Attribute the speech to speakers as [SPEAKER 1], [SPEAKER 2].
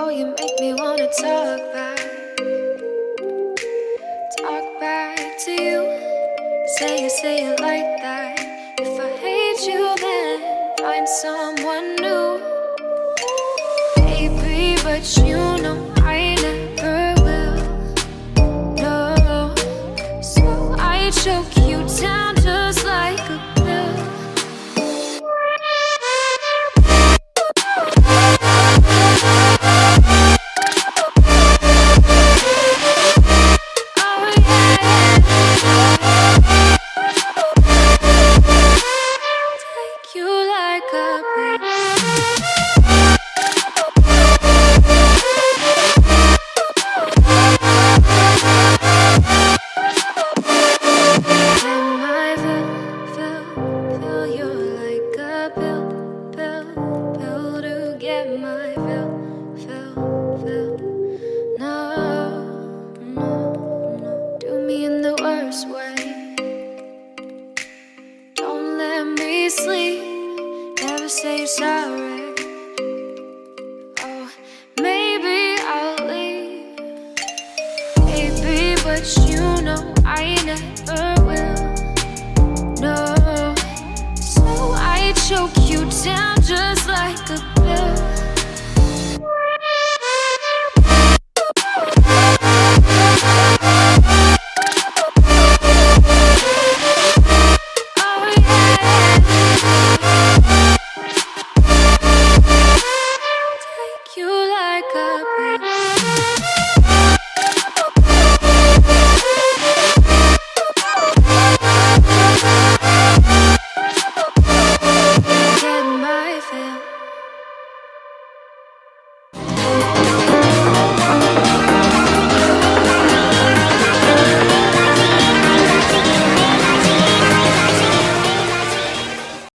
[SPEAKER 1] Oh, you make me wanna talk back to you. Say it like that. If I hate you, then find someone new. Baby, but you know I never will. No, so I choke you down just like a pill. Sleep, never say sorry. Oh, maybe I'll leave, baby, but you know I never will. No.